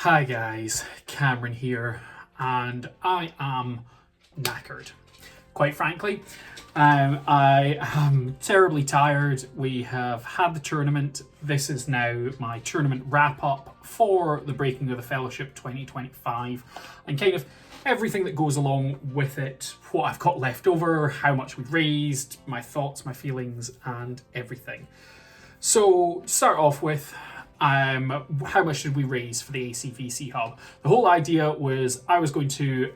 Hi guys, Cameron here, and I am knackered. Quite frankly, I am terribly tired. We have had the tournament. This is now my tournament wrap up for the Breaking of the Fellowship 2025, and kind of everything that goes along with it, what I've got left over, how much we've raised, my thoughts, my feelings, and everything. So, to start off with, how much did we raise for the ACVC Hub? The whole idea was I was going to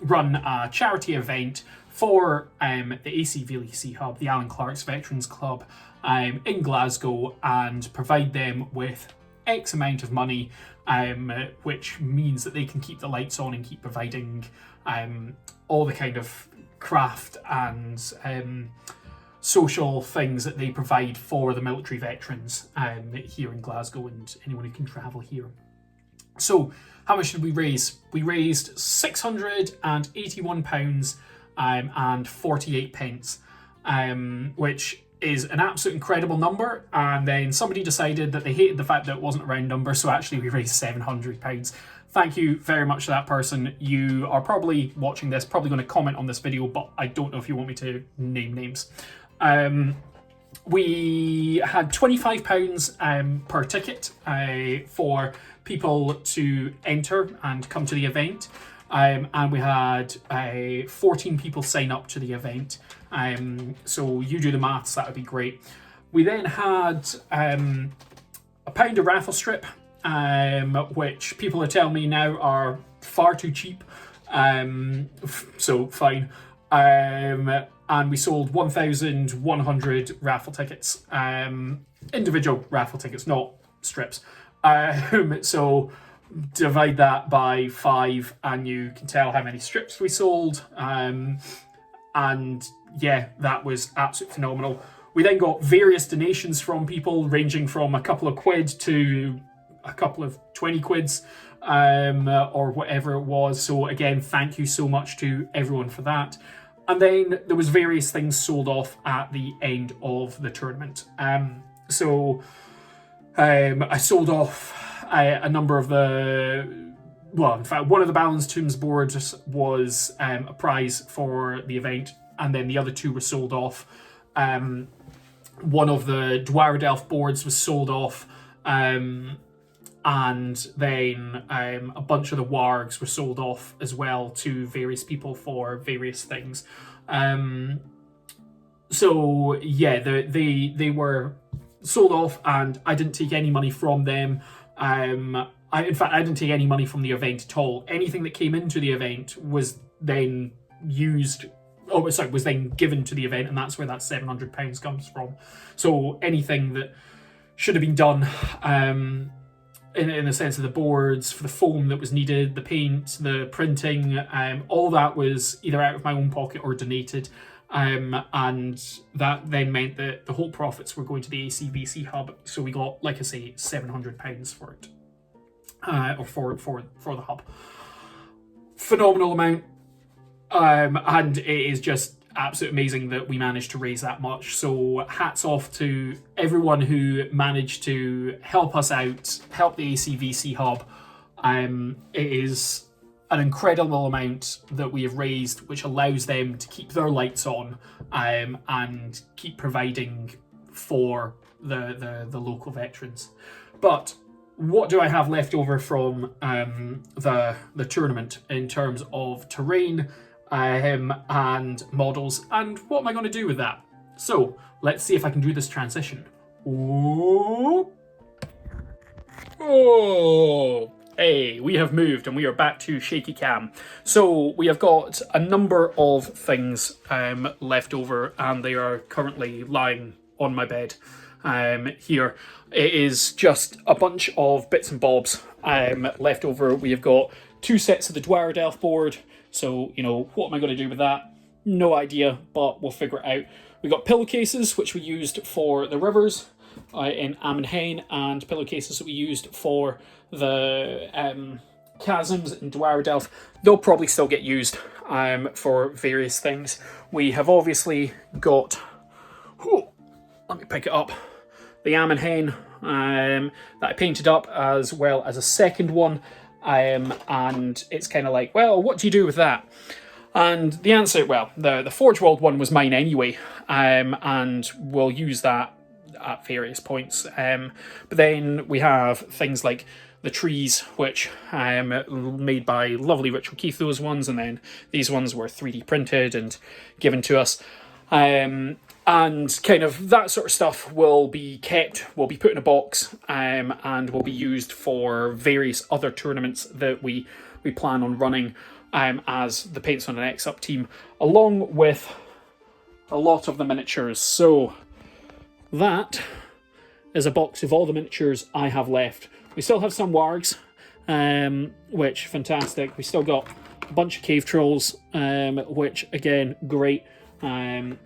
run a charity event for the ACVC Hub, the Alan Clark's Veterans Club, in Glasgow, and provide them with X amount of money, which means that they can keep the lights on and keep providing all the kind of craft and social things that they provide for the military veterans here in Glasgow and anyone who can travel here. So how much did we raise? We raised £681 and 48 pence, which is an absolute incredible number. And then somebody decided that they hated the fact that it wasn't a round number, so actually we raised £700. Thank you very much to that person. You are probably watching this, probably going to comment on this video, but I don't know if you want me to name names. We had £25 per ticket for people to enter and come to the event, and we had 14 people sign up to the event. So you do the maths, that would be great. We then had £1 a raffle strip, which people are telling me now are far too cheap, so fine. And we sold 1,100 raffle tickets, individual raffle tickets, not strips. So divide that by 5 and you can tell how many strips we sold. And yeah, that was absolutely phenomenal. We then got various donations from people ranging from a couple of quid to a couple of 20 quids, or whatever it was. So again, thank you so much to everyone for that. And then there was various things sold off at the end of the tournament. I sold off a number of in fact, one of the Balance Tombs boards was a prize for the event, and then the other two were sold off. One of the Dwardelf boards was sold off, and then a bunch of the wargs were sold off as well to various people for various things. So yeah, they were sold off, and I didn't take any money from them. In fact, I didn't take any money from the event at all. Anything that came into the event was then was then given to the event, and that's where that £700 comes from. So anything that should have been done, in the sense of the boards, for the foam that was needed, the paint, the printing, all that was either out of my own pocket or donated. And that then meant that the whole profits were going to the ACVC Hub. So we got, like I say, £700 for it, or for the hub. Phenomenal amount, and it is just absolutely amazing that we managed to raise that much. So hats off to everyone who managed to help us out, help the ACVC Hub. It is an incredible amount that we have raised, which allows them to keep their lights on, and keep providing for the local veterans. But what do I have left over from the tournament in terms of terrain and models, and what am I going to do with that? So let's see if I can do this transition. Oh, hey, we have moved and we are back to shaky cam. So we have got a number of things left over, and they are currently lying on my bed here. It is just a bunch of bits and bobs left over. We have got 2 sets of the Dwardelf board. So, what am I going to do with that? No idea, but we'll figure it out. We got pillowcases, which we used for the rivers in Ammenhain, and pillowcases that we used for the chasms in Dwardelf. They'll probably still get used for various things. We have obviously got... let me pick it up. The Ammenhain that I painted up, as well as a second one. And it's kind of like, well, what do you do with that? And the answer, well, the Forge World one was mine anyway, and we'll use that at various points. But then we have things like the trees, which made by lovely Richard Keith, those ones, and then these ones were 3D printed and given to us. And kind of that sort of stuff will be kept, will be put in a box, and will be used for various other tournaments that we plan on running as the Paints on an X-Up team, along with a lot of the miniatures. So that is a box of all the miniatures I have left. We still have some wargs, which fantastic. We still got a bunch of cave trolls, which again, great. And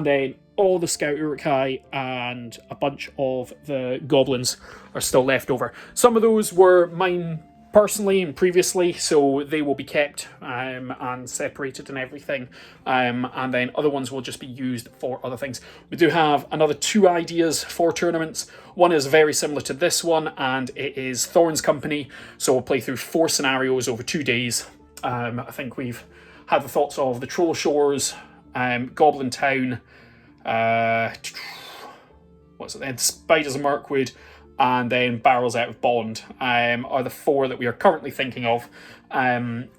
then all the Scout Uruk-hai and a bunch of the goblins are still left over. Some of those were mine personally and previously, so they will be kept and separated and everything. And then other ones will just be used for other things. We do have another 2 ideas for tournaments. One is very similar to this one, and it is Thorn's Company. So we'll play through 4 scenarios over 2 days. I think we've had the thoughts of the Troll Shores, Goblin Town, what's it then? Spiders of Mirkwood, and then Barrels Out of Bond are the 4 that we are currently thinking of. And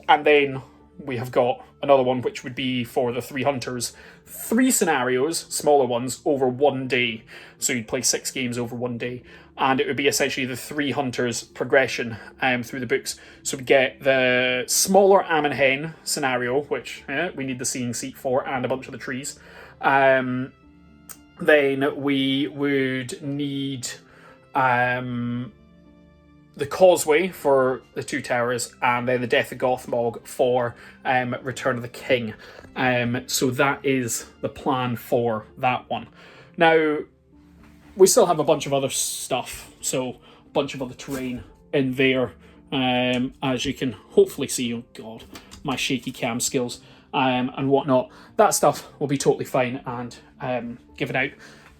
then we have got another one which would be for the 3 Hunters. 3 scenarios, smaller ones, over 1 day. So you'd play 6 games over 1 day. And it would be essentially the 3 Hunters progression through the books. So we get the smaller Am and Hen scenario, which we need the seeing seat for, and a bunch of the trees. Then we would need the Causeway for the 2 towers, and then the Death of Gothmog for Return of the King. So that is the plan for that one. Now, we still have a bunch of other stuff, so a bunch of other terrain in there, as you can hopefully see. Oh god, my shaky cam skills and whatnot. That stuff will be totally fine and given out.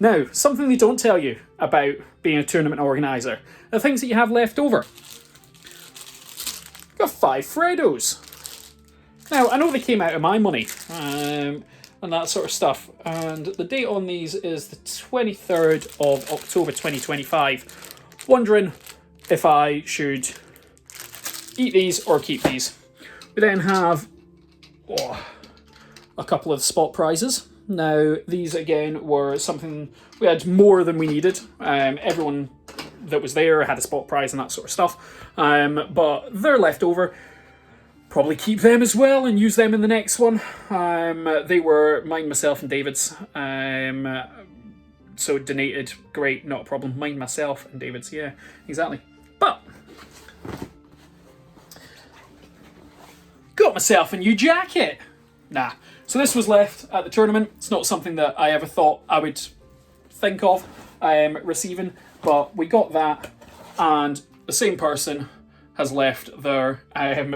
Now, something they don't tell you about being a tournament organiser, the things that you have left over. Got 5 Freddos. Now, I know they came out of my money, and that sort of stuff, and the date on these is the 23rd of October 2025. Wondering if I should eat these or keep these. We then have a couple of spot prizes. Now, these again were something, we had more than we needed. Everyone that was there had a spot prize and that sort of stuff, but they're left over. Probably keep them as well and use them in the next one. They were mine, myself, and David's. So donated, great, not a problem. Mine, myself, and David's, yeah, exactly. But got myself a new jacket. Nah. So this was left at the tournament. It's not something that I ever thought I would think of receiving, but we got that, and the same person has left their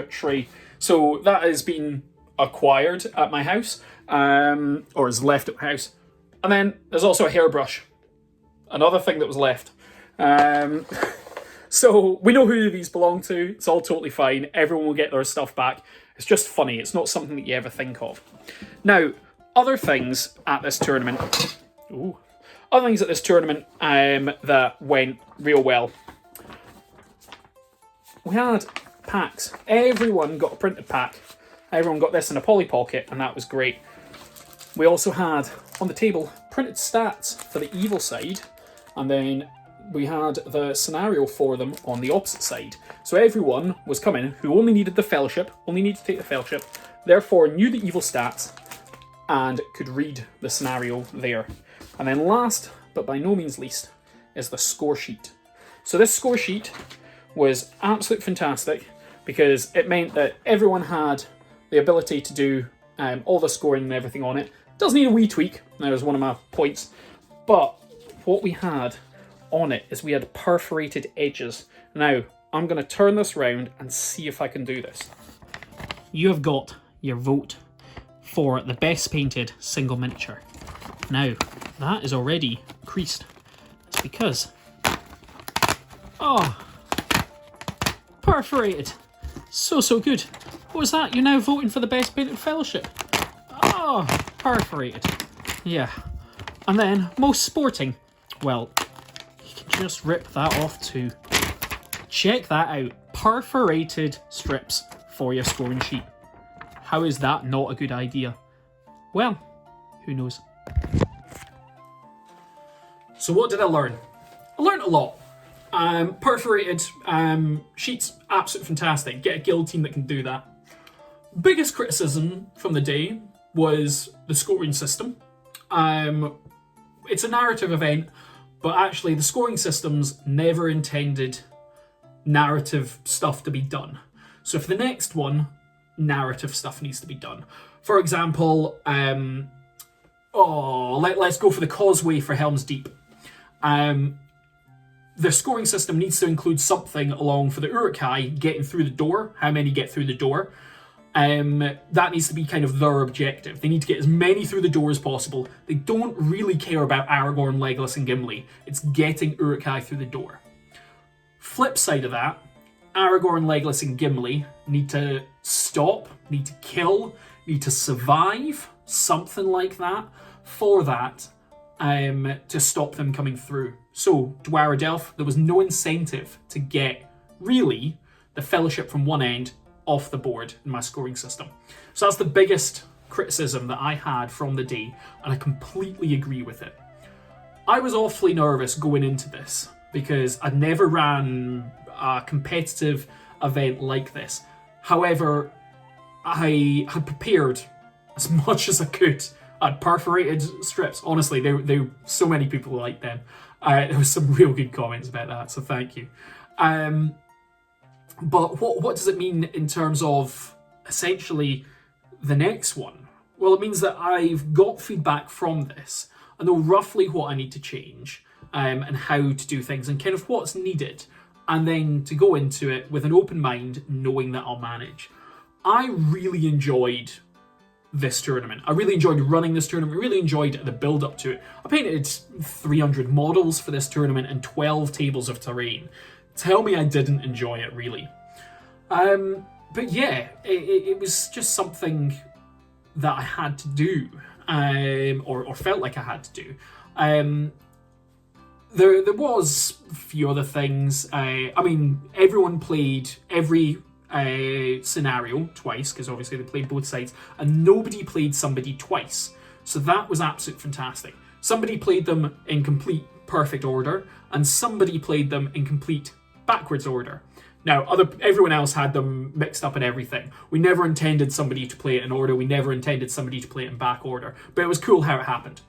tray. So that has been acquired at my house, or is left at my house. And then there's also a hairbrush, another thing that was left. So we know who these belong to. It's all totally fine. Everyone will get their stuff back. It's just funny. It's not something that you ever think of. Now, other things at this tournament. Other things at this tournament that went real well. We had packs. Everyone got a printed pack. Everyone got this in a Polly Pocket, and that was great. We also had on the table printed stats for the evil side, and then we had the scenario for them on the opposite side. So everyone was coming who only needed the fellowship, only needed to take the fellowship, therefore knew the evil stats and could read the scenario there. And then last, but by no means least, is the score sheet. So this score sheet was absolutely fantastic because it meant that everyone had the ability to do all the scoring and everything on it. Does need a wee tweak, that was one of my points, but what we had on it is we had perforated edges. Now, I'm going to turn this round and see if I can do this. You have got your vote for the best painted single miniature. Now, that is already creased. It's because... Oh, perforated. So good. What was that? You're now voting for the best painted fellowship. Oh, perforated. Yeah. And then, most sporting. Well, you can just rip that off too. Check that out. Perforated strips for your scoring sheet. How is that not a good idea? Well, who knows? So what did I learn? I learned a lot. Perforated sheets, absolutely fantastic. Get a guild team that can do that. Biggest criticism from the day was the scoring system. It's a narrative event, but actually the scoring systems never intended narrative stuff to be done. So for the next one, narrative stuff needs to be done. For example, let's go for the causeway for Helm's Deep. The scoring system needs to include something along for the Uruk-hai getting through the door, how many get through the door. That needs to be kind of their objective. They need to get as many through the door as possible. They don't really care about Aragorn, Legolas and Gimli. It's getting Uruk-hai through the door. Flip side of that, Aragorn, Legolas and Gimli need to stop, need to kill, need to survive, something like that, for that, to stop them coming through. So, Dwara Delph, there was no incentive to get, really, the Fellowship from one end off the board in my scoring system. So that's the biggest criticism that I had from the day, and I completely agree with it. I was awfully nervous going into this, because I'd never ran a competitive event like this. However, I had prepared as much as I could. I'd perforated strips. Honestly, they so many people liked them. There was some real good comments about that, so thank you. But what does it mean in terms of essentially the next one? Well, it means that I've got feedback from this. I know roughly what I need to change, and how to do things, and kind of what's needed, and then to go into it with an open mind, knowing that I'll manage. I really enjoyed this tournament. I really enjoyed running this tournament. I really enjoyed the build up to it. I painted 300 models for this tournament and 12 tables of terrain. Tell me I didn't enjoy it, really. But yeah, it was just something that I had to do, or felt like I had to do. There was a few other things. I mean, everyone played every scenario twice, because obviously they played both sides, and nobody played somebody twice. So that was absolutely fantastic. Somebody played them in complete perfect order, and somebody played them in complete backwards order. Now, everyone else had them mixed up in everything. We never intended somebody to play it in order. We never intended somebody to play it in back order. But it was cool how it happened.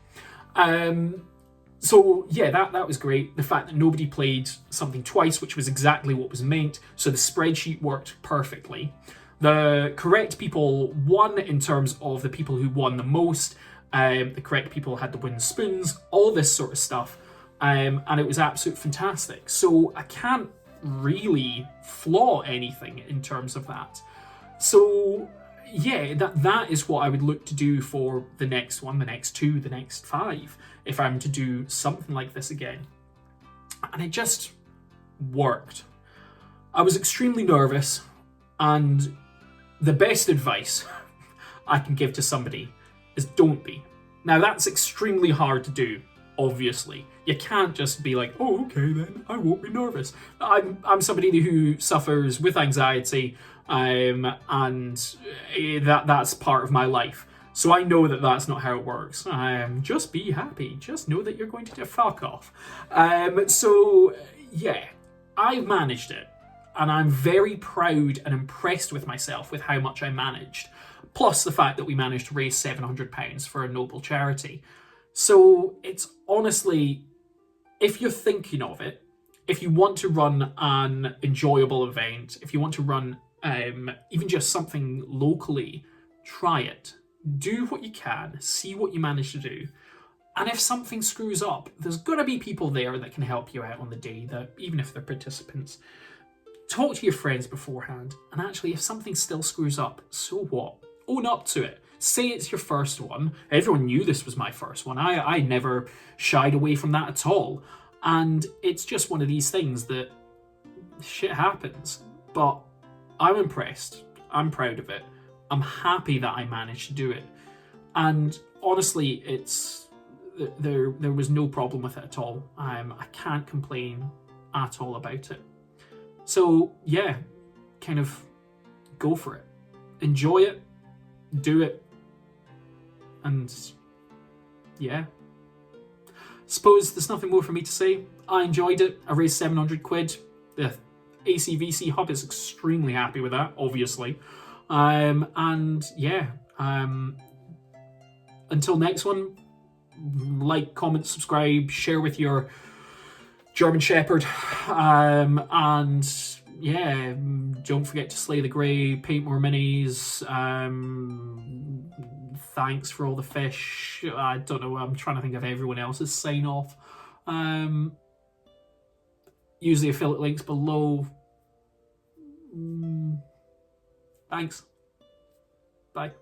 So yeah, that was great. The fact that nobody played something twice, which was exactly what was meant. So the spreadsheet worked perfectly. The correct people won in terms of the people who won the most. The correct people had the wooden spoons, all this sort of stuff. And it was absolutely fantastic. So I can't really flaw anything in terms of that. So yeah, that is what I would look to do for the next one, the next two, the next 5, if I'm to do something like this again. And it just worked. I was extremely nervous, and the best advice I can give to somebody is don't be. Now that's extremely hard to do, obviously. You can't just be like, oh, okay then, I won't be nervous. I'm somebody who suffers with anxiety, and that's part of my life. So I know that that's not how it works. Just be happy. Just know that you're going to fuck off. So yeah, I've managed it, and I'm very proud and impressed with myself with how much I managed. Plus the fact that we managed to raise £700 for a noble charity. So it's honestly, if you're thinking of it, if you want to run an enjoyable event, if you want to run even just something locally, try it. Do what you can, see what you manage to do. And if something screws up, there's got to be people there that can help you out on the day, that even if they're participants. Talk to your friends beforehand, and actually if something still screws up, so what? Own up to it. Say it's your first one. Everyone knew this was my first one. I never shied away from that at all. And it's just one of these things that shit happens. But I'm impressed. I'm proud of it. I'm happy that I managed to do it. And honestly, there was no problem with it at all. I can't complain at all about it. So yeah, kind of go for it. Enjoy it. Do it. And yeah. Suppose there's nothing more for me to say. I enjoyed it. I raised 700 quid. The ACVC hub is extremely happy with that, obviously. And yeah, until next one, like, comment, subscribe, share with your German Shepherd, and yeah, don't forget to slay the grey, paint more minis. Thanks for all the fish. I don't know, I'm trying to think of everyone else's sign off. Use the affiliate links below. Thanks. Bye.